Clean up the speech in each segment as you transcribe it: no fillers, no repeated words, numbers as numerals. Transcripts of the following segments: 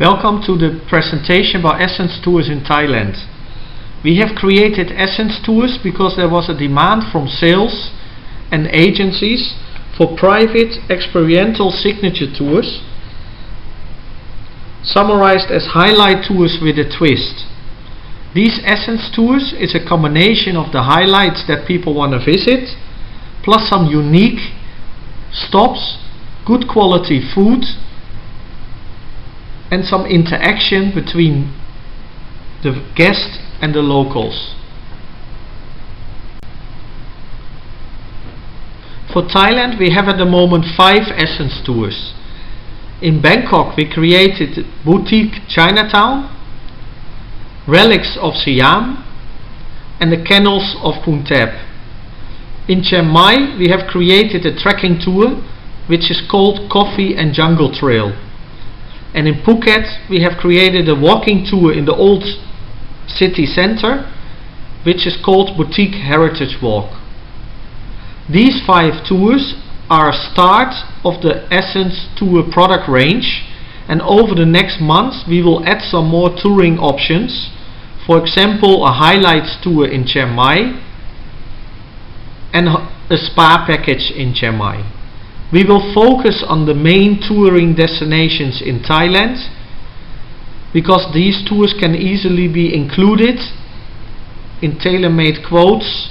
Welcome to the presentation about Essence Tours in Thailand. We have created Essence Tours because there was a demand from sales and agencies for private experiential signature tours, summarized as highlight tours with a twist. These Essence Tours is a combination of the highlights that people want to visit, plus some unique stops, good quality food, and some interaction between the guest and the locals. For Thailand, we have at the moment 5 Essence Tours. In Bangkok, we created Boutique Chinatown, Relics of Siam, and the Canals of Phuket. In Chiang Mai, we have created a trekking tour which is called Coffee and Jungle Trail. And in Phuket, we have created a walking tour in the old city center, which is called Boutique Heritage Walk. These 5 tours are a start of the Essence Tour product range, and over the next months we will add some more touring options. For example, a highlights tour in Chiang Mai and a spa package in Chiang Mai. We will focus on the main touring destinations in Thailand because these tours can easily be included in tailor-made quotes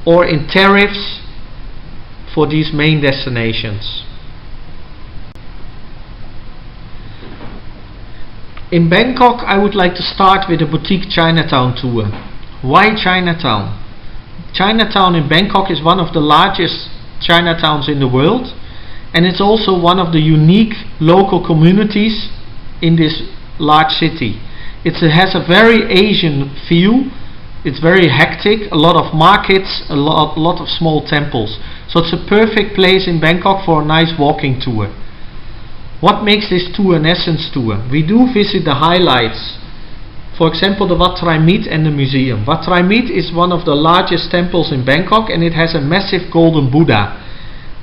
or in tariffs for these main destinations. In Bangkok, I would like to start with a Boutique Chinatown tour. Why Chinatown? Chinatown in Bangkok is one of the largest Chinatowns in the world, and it's also one of the unique local communities in this large city. It has a very Asian feel. It's very hectic, a lot of markets, a lot of small temples. So it's a perfect place in Bangkok for a nice walking tour. What makes this tour an Essence Tour? We do visit the highlights. For example, the Wat Trai Meet and the museum. Wat Trai Meet is one of the largest temples in Bangkok, and it has a massive golden Buddha.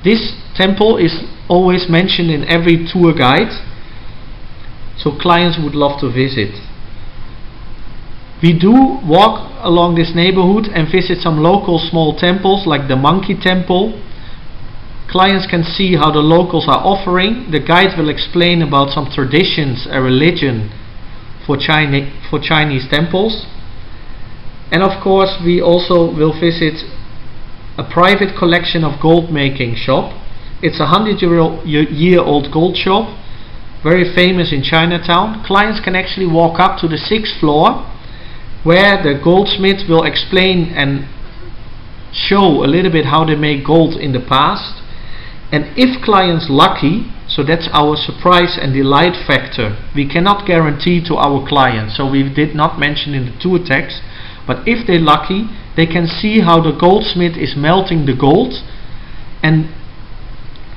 This temple is always mentioned in every tour guide, so clients would love to visit. We do walk along this neighborhood and visit some local small temples like the Monkey Temple. Clients can see how the locals are offering. The guide will explain about some traditions and religion for Chinese temples. And of course we also will visit a private collection of gold making shop. It's a 100-year-old gold shop, very famous in Chinatown. Clients can actually walk up to the 6th floor where the goldsmith will explain and show a little bit how they make gold in the past. And if clients lucky, so that's our surprise and delight factor, we cannot guarantee to our clients, so we did not mention in the tour text, but if they're lucky, they can see how the goldsmith is melting the gold and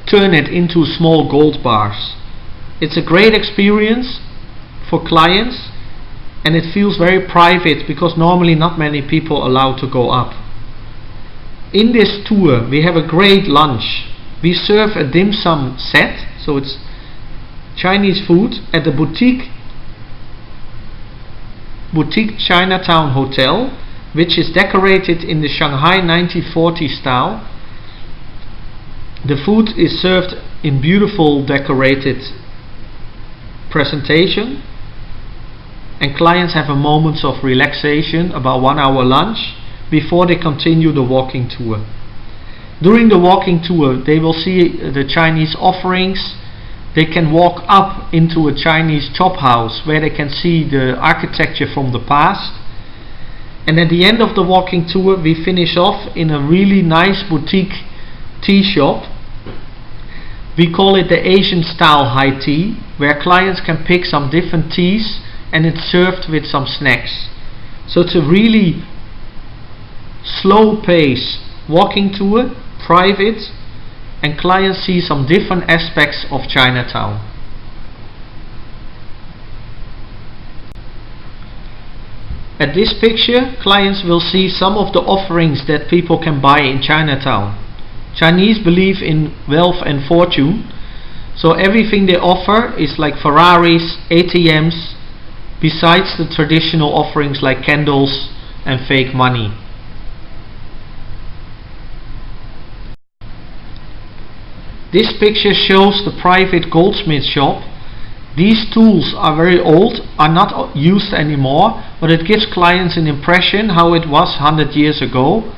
turn it into small gold bars. It's a great experience for clients, and it feels very private because normally not many people are allowed to go up. In this tour we have a great lunch. We serve a dim sum set, so it's Chinese food at the Boutique Chinatown Hotel, which is decorated in the Shanghai 1940 style. The food is served in beautiful decorated presentation, and clients have a moment of relaxation, about 1 hour lunch, before they continue the walking tour. During the walking tour they will see the Chinese offerings. They can walk up into a Chinese chop house where they can see the architecture from the past. And at the end of the walking tour we finish off in a really nice boutique tea shop. We call it the Asian style high tea, where clients can pick some different teas and it's served with some snacks. So it's a really slow pace walking tour, private, and clients see some different aspects of Chinatown. At this picture, clients will see some of the offerings that people can buy in Chinatown. Chinese believe in wealth and fortune, So everything they offer is like Ferraris, ATMs, besides the traditional offerings like candles and fake money. This picture shows the private goldsmith shop. These tools are very old, are not used anymore, but it gives clients an impression how it was 100 years ago.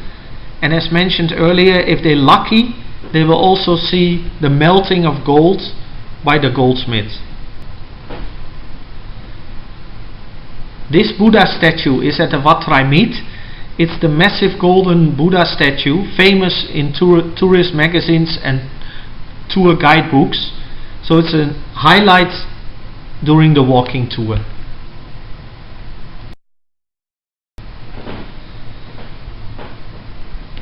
And as mentioned earlier, if they're lucky, they will also see the melting of gold by the goldsmith. This Buddha statue is at the Wat Phra Myt. It's the massive golden Buddha statue, famous in tourist magazines and tour guidebooks. So it's a highlight during the walking tour.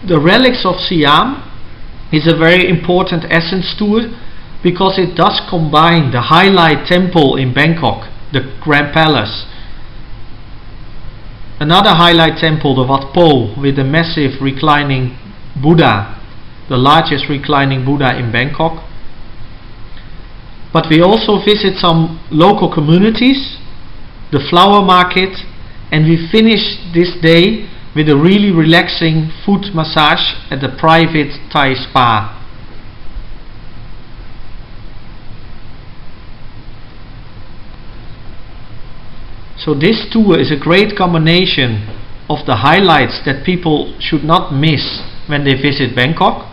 The Relics of Siam is a very important essence tour because it does combine the highlight temple in Bangkok, the Grand Palace, another highlight temple, the Wat Po, with the massive reclining Buddha, the largest reclining Buddha in Bangkok. But we also visit some local communities, the flower market, and we finish this day with a really relaxing foot massage at the private Thai spa. So this tour is a great combination of the highlights that people should not miss when they visit Bangkok,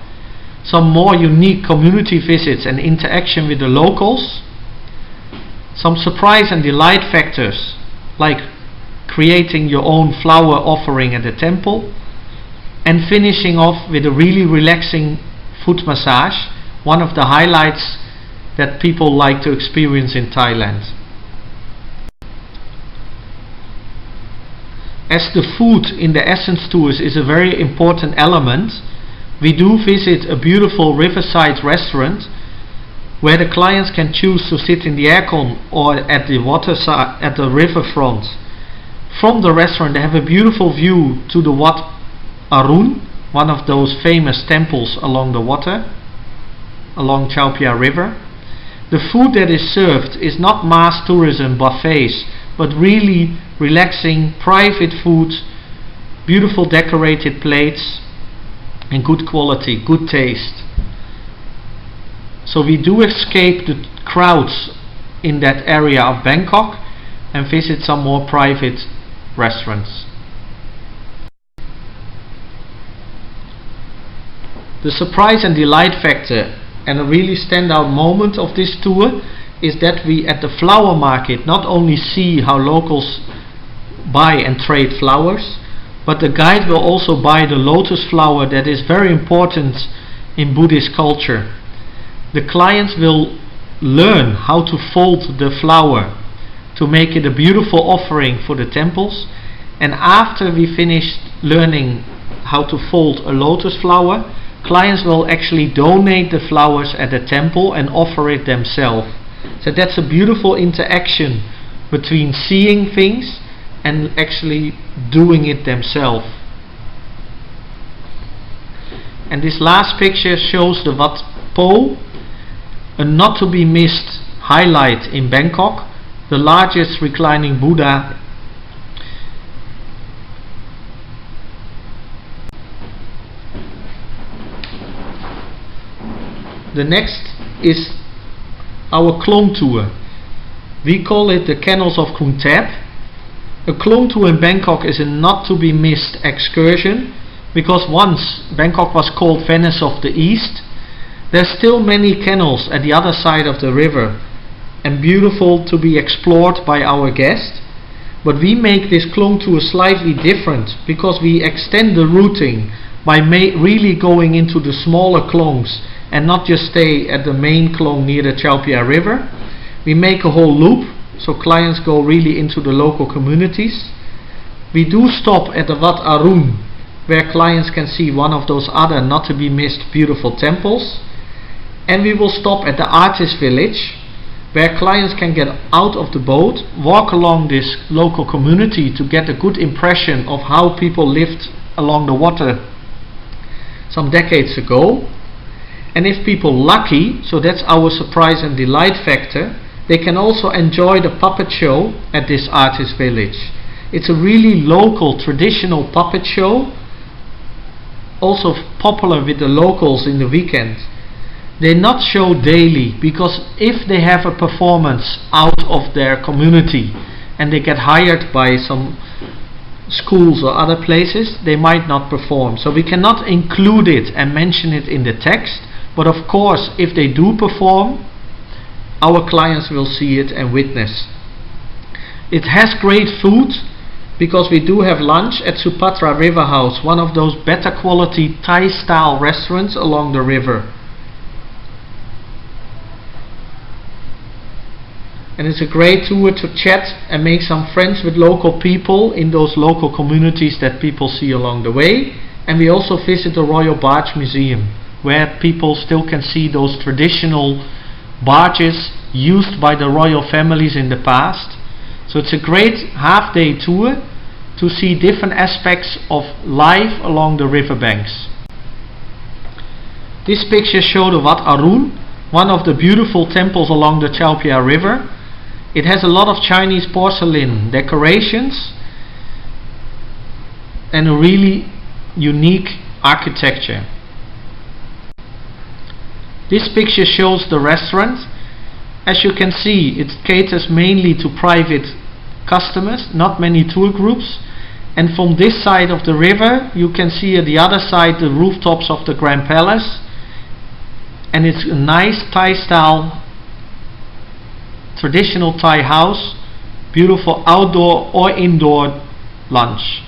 some more unique community visits and interaction with the locals, some surprise and delight factors like creating your own flower offering at the temple, and finishing off with a really relaxing foot massage, one of the highlights that people like to experience in Thailand. As the food in the Essence tours is a very important element, we do visit a beautiful riverside restaurant where the clients can choose to sit in the aircon or at the waterside, at the riverfront. From the restaurant they have a beautiful view to the Wat Arun, one of those famous temples along the water, along Chao Phraya River. The food that is served is not mass tourism buffets, but really relaxing private food, beautiful decorated plates, and good quality, good taste. So we do escape the crowds in that area of Bangkok and visit some more private restaurants. The surprise and delight factor and a really standout moment of this tour is that we at the flower market not only see how locals buy and trade flowers, but the guide will also buy the lotus flower that is very important in Buddhist culture. The clients will learn how to fold the flower to make it a beautiful offering for the temples, and after we finished learning how to fold a lotus flower, clients will actually donate the flowers at the temple and offer it themselves. So that's a beautiful interaction between seeing things and actually doing it themselves. And this last picture shows the Wat Po, a not to be missed highlight in Bangkok, the largest reclining Buddha. The next is our Klong tour. We call it the Canals of Khun Thep. A Klong tour in Bangkok is a not to be missed excursion, because once Bangkok was called Venice of the East, there's still many canals at the other side of the river and beautiful to be explored by our guests. But we make this Klong tour slightly different because we extend the routing by really going into the smaller klongs and not just stay at the main klong near the Chao Phraya River. We make a whole loop, so clients go really into the local communities. We do stop at the Wat Arun, where clients can see one of those other not to be missed beautiful temples. And we will stop at the artist village, where clients can get out of the boat, walk along this local community to get a good impression of how people lived along the water some decades ago. And if people lucky, so that's our surprise and delight factor, they can also enjoy the puppet show at this artist village. It's a really local traditional puppet show, also popular with the locals in the weekend. They not show daily, because if they have a performance out of their community and they get hired by some schools or other places, they might not perform. So we cannot include it and mention it in the text, but of course if they do perform, our clients will see it and witness. It has great food, because we do have lunch at Supatra River House, one of those better quality Thai style restaurants along the river. And it's a great tour to chat and make some friends with local people in those local communities that people see along the way. And we also visit the Royal Barge Museum, where people still can see those traditional barges used by the royal families in the past. So it's a great half-day tour to see different aspects of life along the riverbanks. This picture shows the Wat Arun, one of the beautiful temples along the Chao Phraya River. It has a lot of Chinese porcelain decorations and a really unique architecture. This picture shows the restaurant. As you can see, it caters mainly to private customers, not many tour groups. And from this side of the river you can see at the other side the rooftops of the Grand Palace, and it's a nice Thai style traditional Thai house, beautiful outdoor or indoor lunch.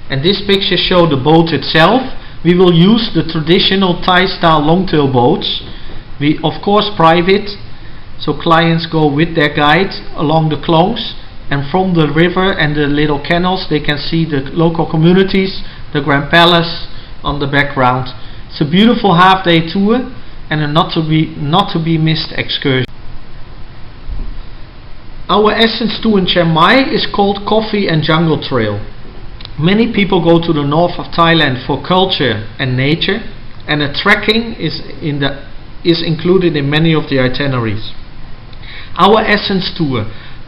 And this picture shows the boat itself. We will use the traditional Thai style longtail boats, we of course private, so clients go with their guide along the klongs, and from the river and the little canals they can see the local communities, the Grand Palace on the background. It's a beautiful half-day tour and a not to be missed excursion. Our Essence tour in Chiang Mai is called Coffee and Jungle Trail. Many people go to the north of Thailand for culture and nature, and a trekking is included in many of the itineraries. Our Essence tour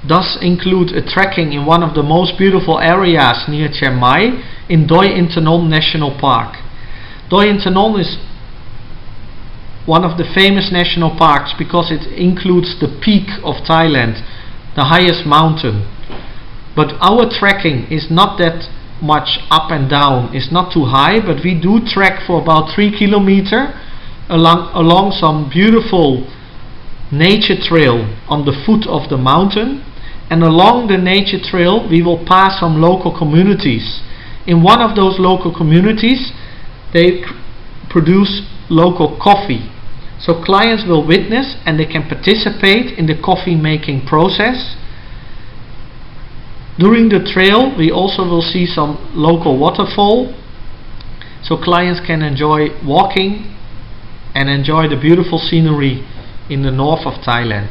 does include a trekking in one of the most beautiful areas near Chiang Mai, in Doi Internon National Park. Doi Internon is one of the famous national parks because it includes the peak of Thailand, the highest mountain. But our trekking is not that much up and down, it's not too high, but we do trek for about 3 kilometers along some beautiful nature trail on the foot of the mountain, and along the nature trail we will pass some local communities. In one of those local communities they produce local coffee, so clients will witness and they can participate in the coffee making process. During the trail we also will see some local waterfall, so clients can enjoy walking and enjoy the beautiful scenery in the north of Thailand.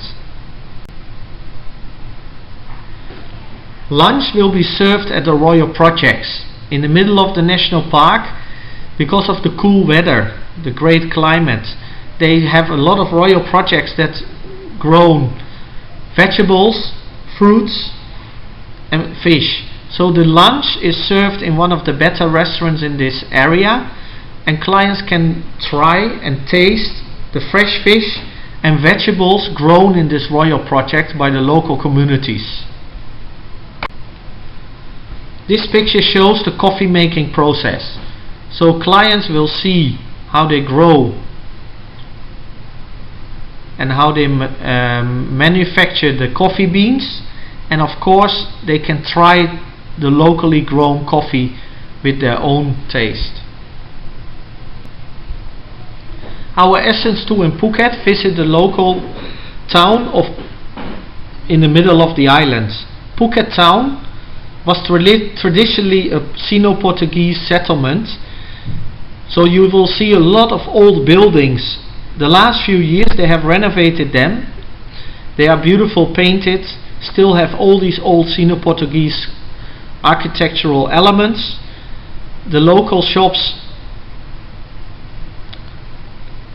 Lunch will be served at the Royal Projects in the middle of the national park. Because of the cool weather, the great climate, they have a lot of royal projects that grow vegetables, fruits and fish. So the lunch is served in one of the better restaurants in this area, and clients can try and taste the fresh fish and vegetables grown in this royal project by the local communities. This picture shows the coffee making process. So clients will see how they grow and how they manufacture the coffee beans, and of course they can try the locally grown coffee with their own taste. Our Essence tour in Phuket visit the local town in the middle of the island. Phuket town was traditionally a Sino-Portuguese settlement, so you will see a lot of old buildings. The last few years they have renovated them. They are beautiful, painted, still have all these old Sino-Portuguese architectural elements. The local shops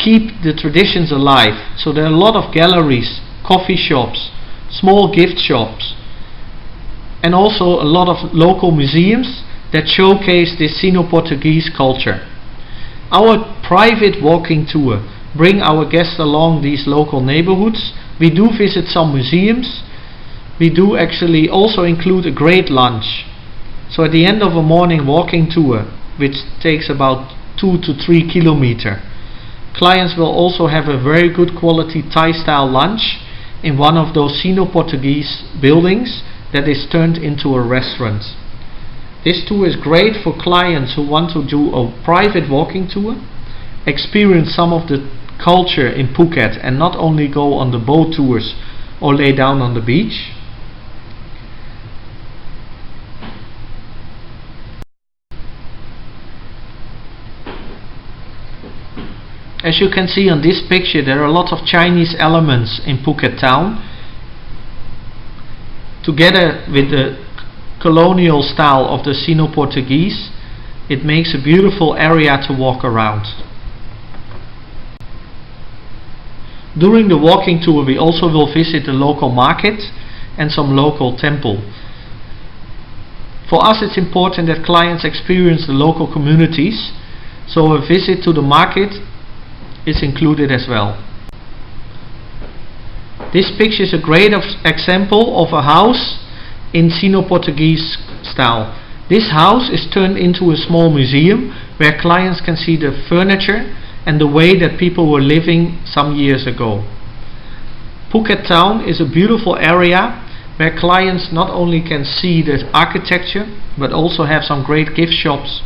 keep the traditions alive. So there are a lot of galleries, coffee shops, small gift shops, and also a lot of local museums that showcase this Sino-Portuguese culture. Our private walking tour bring our guests along these local neighborhoods. We do visit some museums. We do actually also include a great lunch. So at the end of a morning walking tour, which takes about 2 to 3 kilometers, clients will also have a very good quality Thai style lunch in one of those Sino-Portuguese buildings that is turned into a restaurant. This tour is great for clients who want to do a private walking tour, experience some of the culture in Phuket and not only go on the boat tours or lay down on the beach. As you can see on this picture, there are a lot of Chinese elements in Phuket town, together with the colonial style of the Sino-Portuguese. It makes a beautiful area to walk around. During the walking tour we also will visit the local market and some local temple. For us it's important that clients experience the local communities, so a visit to the market is included as well. This picture is a great example of a house in Sino-Portuguese style. This house is turned into a small museum where clients can see the furniture and the way that people were living some years ago. Phuket town is a beautiful area where clients not only can see the architecture but also have some great gift shops,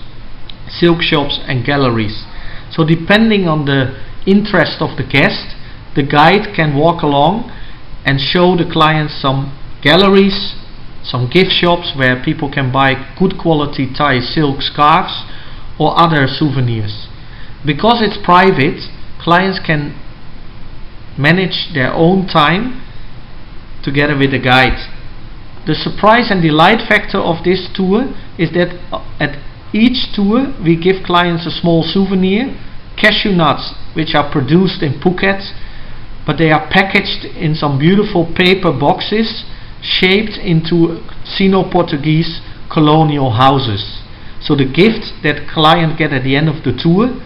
silk shops and galleries. So depending on the interest of the guest, the guide can walk along and show the clients some galleries, some gift shops where people can buy good quality Thai silk scarves or other souvenirs. Because it's private, clients can manage their own time together with the guide. The surprise and delight factor of this tour is that at each tour we give clients a small souvenir, cashew nuts, which are produced in Phuket, but they are packaged in some beautiful paper boxes shaped into Sino-Portuguese colonial houses. So the gift that client get at the end of the tour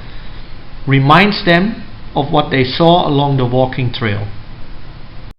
reminds them of what they saw along the walking trail.